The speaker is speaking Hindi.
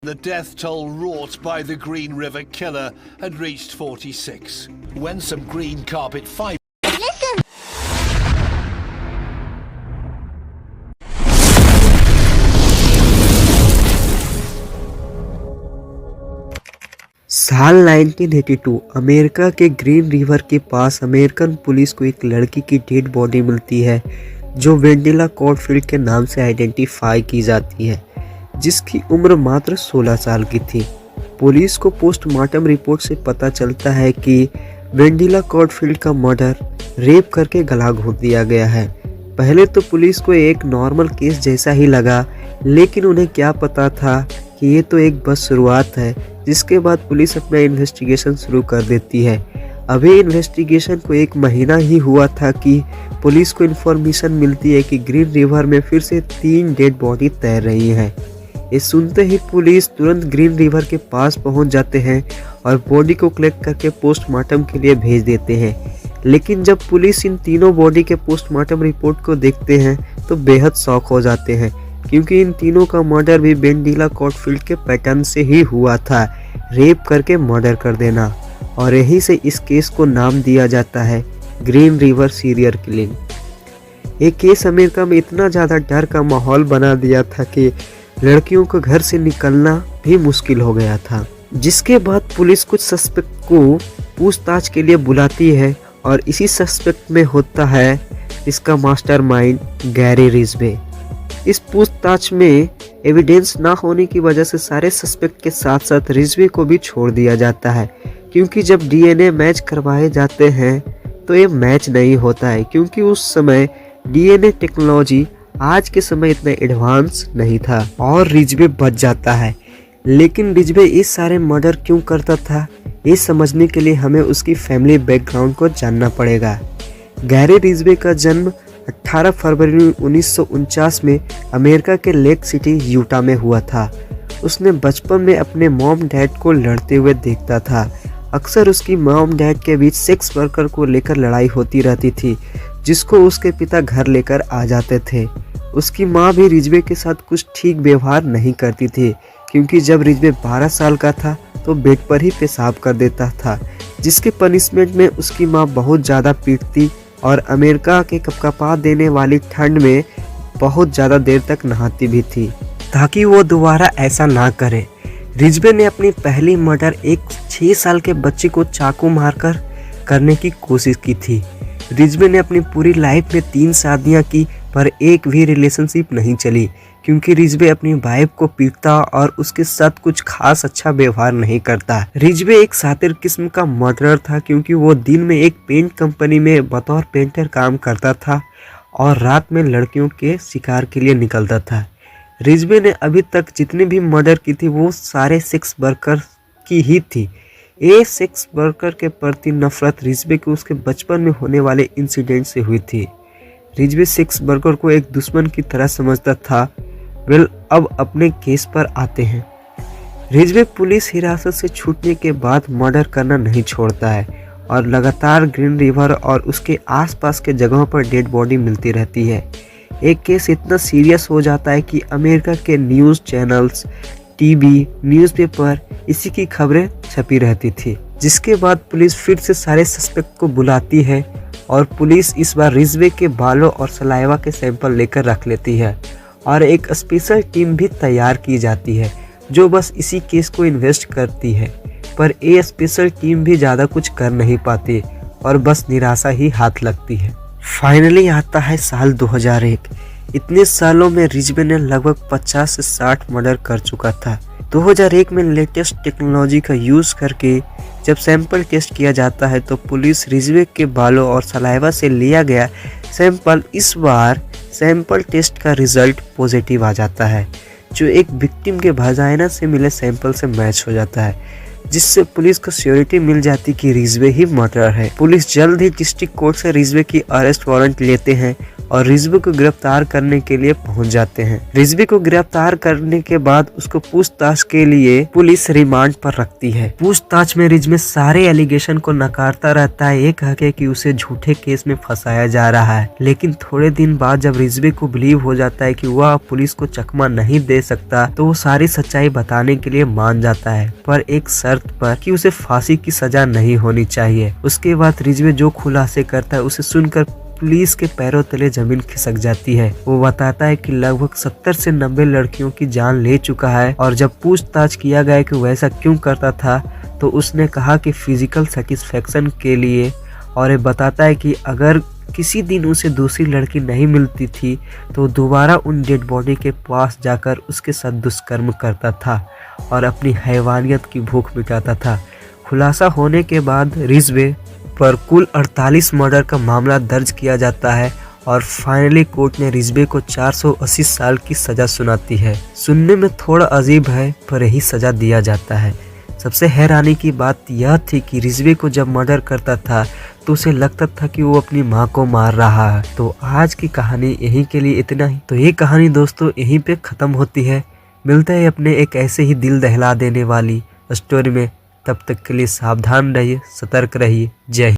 The death toll wrought by the Green River killer had reached 46 when some green carpet fiber. साल 1982 अमेरिका के ग्रीन रिवर के पास अमेरिकन पुलिस को एक लड़की की डेड बॉडी मिलती है जो वेंडिला कॉडफील्ड के नाम से आइडेंटिफाई की जाती है, जिसकी उम्र मात्र 16 साल की थी। पुलिस को पोस्टमार्टम रिपोर्ट से पता चलता है कि वेंडिला कॉडफील्ड का मर्डर रेप करके गला घोंट दिया गया है। पहले तो पुलिस को एक नॉर्मल केस जैसा ही लगा, लेकिन उन्हें क्या पता था कि ये तो एक बस शुरुआत है, जिसके बाद पुलिस अपना इन्वेस्टिगेशन शुरू कर देती है। अभी इन्वेस्टिगेशन को 1 महीना ही हुआ था कि पुलिस को इन्फॉर्मेशन मिलती है कि ग्रीन रिवर में फिर से 3 डेड बॉडी तैर रही हैं। ये सुनते ही पुलिस तुरंत ग्रीन रिवर के पास पहुंच जाते हैं और बॉडी को कलेक्ट करके पोस्टमार्टम के लिए भेज देते हैं। लेकिन जब पुलिस इन तीनों बॉडी के पोस्टमार्टम रिपोर्ट को देखते हैं तो बेहद शॉक हो जाते हैं, क्योंकि इन तीनों का मर्डर भी वेंडिला कॉडफील्ड के पैटर्न से ही हुआ था, रेप करके मर्डर कर देना। और यहीं से इस केस को नाम दिया जाता है ग्रीन रिवर सीरियल किलिंग। ये केस अमेरिका में इतना ज़्यादा डर का माहौल बना दिया था कि लड़कियों को घर से निकलना भी मुश्किल हो गया था। जिसके बाद पुलिस कुछ सस्पेक्ट को पूछताछ के लिए बुलाती है और इसी सस्पेक्ट में होता है इसका मास्टरमाइंड गैरी रिजवे। इस पूछताछ में एविडेंस ना होने की वजह से सारे सस्पेक्ट के साथ साथ रिजवे को भी छोड़ दिया जाता है, क्योंकि जब डीएनए मैच करवाए जाते हैं तो ये मैच नहीं होता है, क्योंकि उस समय डीएनए टेक्नोलॉजी आज के समय इतना एडवांस नहीं था और रिजवे बच जाता है। लेकिन रिजवे इस सारे मर्डर क्यों करता था, ये समझने के लिए हमें उसकी फैमिली बैकग्राउंड को जानना पड़ेगा। गैरी रिजवे का जन्म 18 फरवरी 1949 में अमेरिका के लेक सिटी यूटा में हुआ था। उसने बचपन में अपने मॉम डैड को लड़ते हुए देखता था। अक्सर उसकी मॉम डैड के बीच सेक्स वर्कर को लेकर लड़ाई होती रहती थी, जिसको उसके पिता घर लेकर आ जाते थे। उसकी माँ भी रिजवे के साथ कुछ ठीक व्यवहार नहीं करती थी, क्योंकि जब रिजवे 12 साल का था तो बेड पर ही पेशाब कर देता था, जिसके पनिशमेंट में उसकी माँ बहुत ज़्यादा पीटती और अमेरिका के कपकपा देने वाली ठंड में बहुत ज़्यादा देर तक नहाती भी थी, ताकि वो दोबारा ऐसा ना करे। रिजवे ने अपनी पहली मर्डर एक 6 साल के बच्चे को चाकू मारकर करने की कोशिश की थी। रिजवे ने अपनी पूरी लाइफ में 3 शादियां की, पर एक भी रिलेशनशिप नहीं चली, क्योंकि रिजवे अपनी वाइफ को पीटता और उसके साथ कुछ खास अच्छा व्यवहार नहीं करता। रिजवे एक शातिर किस्म का मर्डरर था, क्योंकि वो दिन में एक पेंट कंपनी में बतौर पेंटर काम करता था और रात में लड़कियों के शिकार के लिए निकलता था। रिजवे ने अभी तक जितने भी मर्डर की थी वो सारे सेक्स वर्कर की ही थी। ये सेक्स वर्कर के प्रति नफरत रिजवे को उसके बचपन में होने वाले इंसिडेंट से हुई थी। रिजवे सेक्स वर्कर को एक दुश्मन की तरह समझता था। अब अपने केस पर आते हैं। रिजवे पुलिस हिरासत से छूटने के बाद मर्डर करना नहीं छोड़ता है और लगातार ग्रीन रिवर और उसके आसपास के जगहों पर डेड बॉडी मिलती रहती है। एक केस इतना सीरियस हो जाता है कि अमेरिका के न्यूज़ चैनल्स, टीवी, न्यूज़पेपर इसी की खबरें छपी रहती थी। जिसके बाद पुलिस फिर से सारे सस्पेक्ट को बुलाती है और पुलिस इस बार रिजवे के बालों और सलाइवा के सैंपल लेकर रख लेती है और एक स्पेशल टीम भी तैयार की जाती है जो बस इसी केस को इन्वेस्ट करती है। पर ये स्पेशल टीम भी ज़्यादा कुछ कर नहीं पाती और बस निराशा ही हाथ लगती है। फाइनली आता है साल 2001। इतने सालों में रिजवे ने लगभग 50 से 60 मर्डर कर चुका था। 2001 में लेटेस्ट टेक्नोलॉजी का यूज़ करके जब सैंपल टेस्ट किया जाता है तो पुलिस रिजवे के बालों और सलाइवा से लिया गया सैंपल, इस बार सैंपल टेस्ट का रिजल्ट पॉजिटिव आ जाता है, जो एक विक्टिम के वजाइना से मिले सैंपल से मैच हो जाता है। जिससे पुलिस को श्योरिटी मिल जाती कि रिजवे ही मर्डर है। पुलिस जल्द ही डिस्ट्रिक्ट कोर्ट से रिजवे की अरेस्ट वारंट लेते हैं और रिजवे को गिरफ्तार करने के लिए पहुंच जाते हैं। रिजवे को गिरफ्तार करने के बाद उसको पूछताछ के लिए पुलिस रिमांड पर रखती है। पूछताछ में रिजवे सारे एलिगेशन को नकारता रहता है, ये कह के कि उसे झूठे केस में फंसाया जा रहा है। लेकिन थोड़े दिन बाद जब रिजवे को बिलीव हो जाता है कि वह पुलिस को चकमा नहीं दे सकता, तो वो सारी सच्चाई बताने के लिए मान जाता है, पर एक शर्त पर कि उसे फांसी की सजा नहीं होनी चाहिए। उसके बाद रिजवे जो खुलासे करता है उसे सुनकर पुलिस के पैरों तले जमीन खिसक जाती है। वो बताता है कि लगभग 70 से 90 लड़कियों की जान ले चुका है और जब पूछताछ किया गया कि वैसा क्यों करता था तो उसने कहा कि फिजिकल सेटिस्फेक्शन के लिए, और ये बताता है कि अगर किसी दिन उसे दूसरी लड़की नहीं मिलती थी तो दोबारा उन डेड बॉडी के पास जाकर उसके साथ दुष्कर्म करता था और अपनी हैवानियत की भूख मिटाता था। खुलासा होने के बाद रिजवे पर कुल 48 मर्डर का मामला दर्ज किया जाता है और फाइनली कोर्ट ने रिजवे को 480 साल की सजा सुनाती है। सुनने में थोड़ा अजीब है पर यही सजा दिया जाता है। सबसे हैरानी की बात यह थी कि रिजवे को जब मर्डर करता था तो उसे लगता था कि वो अपनी माँ को मार रहा है। तो आज की कहानी यहीं के लिए इतना ही। तो ये कहानी दोस्तों यहीं पे खत्म होती है। मिलते हैं अपने एक ऐसे ही दिल दहला देने वाली स्टोरी में। तब तक के लिए सावधान रहिए, सतर्क रहिए। जय हिंद।